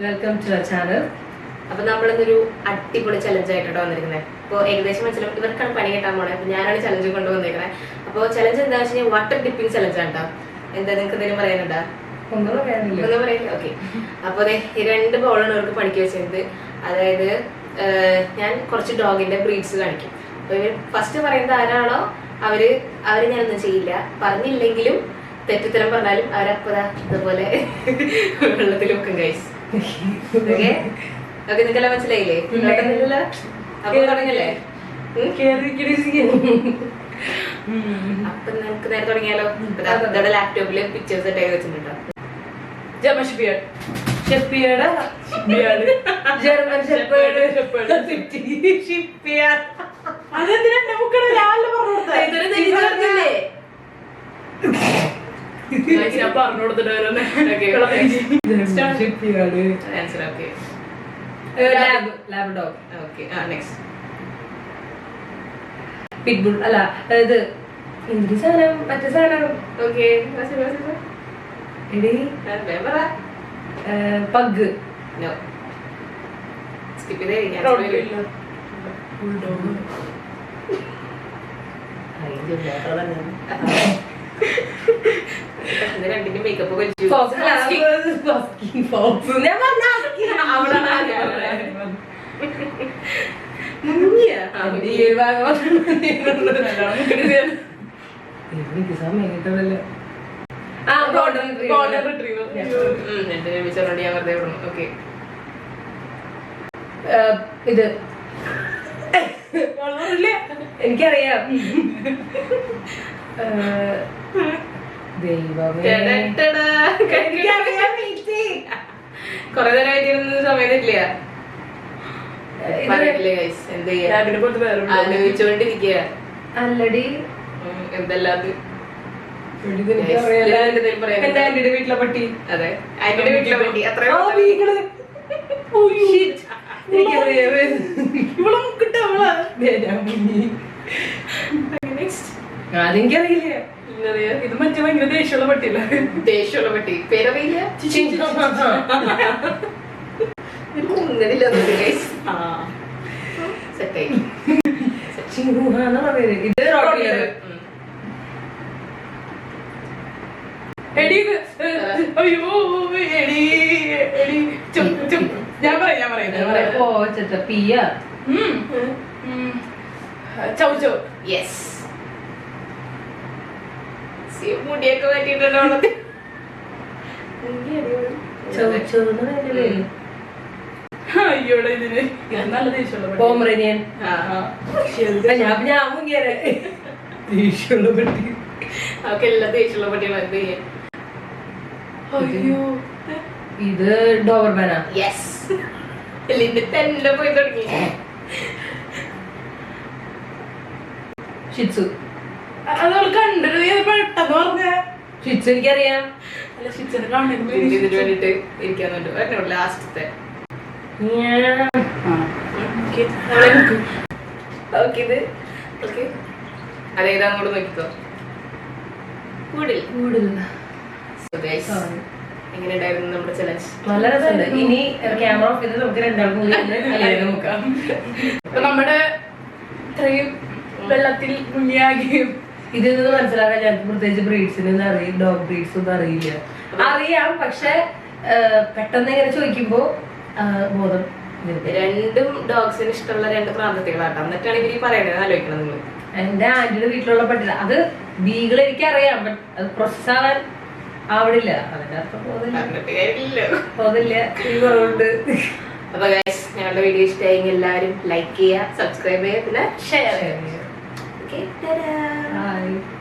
Welcome to channel. അപ്പൊ നമ്മളിന്നൊരു അടിപൊളി challenge ആയിട്ടോ വന്നിരിക്കുന്നത്. അപ്പോൾ ഏകദേശം മനസ്സിലാവും ഇവർക്കാണ് പണി കിട്ടാൻ പോണേ. അപ്പൊ ഞാനാണ് ചലഞ്ച് കൊണ്ടുവന്നിരിക്കുന്നത്. അപ്പോൾ ചലഞ്ച് എന്താ വെച്ച് കഴിഞ്ഞാൽ വാട്ടർ ഡിപ്പിംഗ് ചലഞ്ച് ആണ് കേട്ടോ. എന്താ നിങ്ങൾക്ക് എന്തെങ്കിലും പറയാനുണ്ടോ? ഒന്നും പറയാനില്ല. ഓക്കെ. അപ്പൊ അതെ, ഈ 2 ബോളാണ് അവർക്ക് പണിക്ക് വെച്ചത്. അതായത് ഞാൻ കുറച്ച് ഡോഗിന്റെ ബ്രീഡ്സ് കാണിക്കും. അപ്പൊ ഇവർ ഫസ്റ്റ് പറയുന്നത് ആരാണോ അവര് ഞാനൊന്നും ചെയ്യില്ല. പറഞ്ഞില്ലെങ്കിലും തെറ്റിത്തരം പറഞ്ഞാലും അവരപ്പതാ ഇതുപോലെ വെള്ളത്തിൽ വെക്കും ഗൈസ്. ഓക്കെ ഓക്കെ, നിങ്ങൾക്കെല്ലാം മനസ്സിലായില്ലേ? അപ്പൊ തുടങ്ങല്ലേ? അപ്പൊ നമുക്ക് നേരെ തുടങ്ങിയാലോ? ഇതോടെ ലാപ്ടോപ്പില് പിക്ചേഴ്സ് ഇട്ടേ വെച്ചിട്ടുണ്ടോ? ജർമ്മൻ പിറ്റ്ബുൾ അല്ല, ഇത് എന്തൊരു സാധനം, മറ്റേ സാധനം. Okay, pug. സ്കിപ്പ് ചെയ്ത് രണ്ടിന്റെ മേക്കപ്പ് ഇത് എനിക്കറിയാം. കൊറേ നേരമായിട്ട് സമയത്തില്ല. ആലോചിച്ചോണ്ടിരിക്കുക. അല്ലടി, എന്തല്ലാത് എന്റെ ആന്റിയുടെ വീട്ടിലെ പട്ടി. അതെ, ആന്റിയുടെ വീട്ടിലെ പട്ടി. അത്ര അതെനിക്കറിയില്ല. ഇത് മറ്റേ ഭയങ്കര ദേഷ്യമുള്ള പട്ടിയല്ല. ദേഷ്യമുള്ള പട്ടി പേരറിയില്ല. മുടിയൊക്കെ മാറ്റിയിട്ടുണ്ടോ? അയ്യോടെ ഇതിന് നല്ല ദേഷ്യമുള്ള പോമറേനിയൻ. ദേഷ്യമുള്ള പട്ടി. അവർക്ക് എല്ലാ ദേഷ്യമുള്ള പട്ടികളും എന്ത് ചെയ്യാൻ? ഇത് ഡോബർമാനാ. യെസ്, എല്ലിന്റെ തന്നെ പോയി തുടങ്ങി. ഷിറ്റ്സു. അതവൾ കണ്ടത് പെട്ടെന്ന് പറഞ്ഞ ഷിറ്റ്സു എനിക്കറിയാം. അല്ല, ഷിറ്റ്സിനെ കാണുന്നത് ഇതിന് വേണ്ടിട്ട് ഇരിക്കാന്നുണ്ട്. പറഞ്ഞോളൂ ലാസ്റ്റത്തെ. അതേതാന്നോട് നോക്കിക്കോ. എങ്ങനെയുണ്ടായിരുന്നു നമ്മുടെ ചലഞ്ച്? നല്ല രസമുണ്ട്. ഇനി ക്യാമറ ഓഫ് ചെയ്ത് നമുക്ക് രണ്ടാൾക്കും നോക്കാം. അപ്പൊ നമ്മുടെ ഇത്രയും വെള്ളത്തിൽ മുങ്ങിയാകിയും ഇതിൽ നിന്ന് മനസ്സിലാക്കാൻ ഞങ്ങൾക്ക് പ്രത്യേകിച്ച് ബ്രീഡ്സിന് അറിയില്ല, ഡോഗ് ബ്രീഡ്സ് ഒന്നും അറിയില്ല. അറിയാം, പക്ഷെ പെട്ടെന്ന് ഇങ്ങനെ ചോദിക്കുമ്പോ ബോധം. 2 ഡോഗ്സിന് ഇഷ്ടമുള്ള 2 പ്രാന്തത്തികളാട്ടോ. എന്നിട്ടാണ് ഇവര് പറയണത്. ആലോചിക്കണം നിങ്ങൾ. എന്റെ ആന്റിയുടെ വീട്ടിലുള്ള പട്ടില്ല. അത് ബീഗിൾ എനിക്കറിയാം, ബട്ട് അത് പ്രോസസ് ആവാൻ ആവണില്ല. അതിന്റെ അർത്ഥം പോതില്ല. അപ്പൊ ഗൈസ്, ഞങ്ങളുടെ വീഡിയോ ഇഷ്ടമായെങ്കിൽ എല്ലാവരും ലൈക്ക് ചെയ്യുക, സബ്സ്ക്രൈബ് ചെയ്യുക, പിന്നെ ഷെയർ ചെയ്യുക. Bye.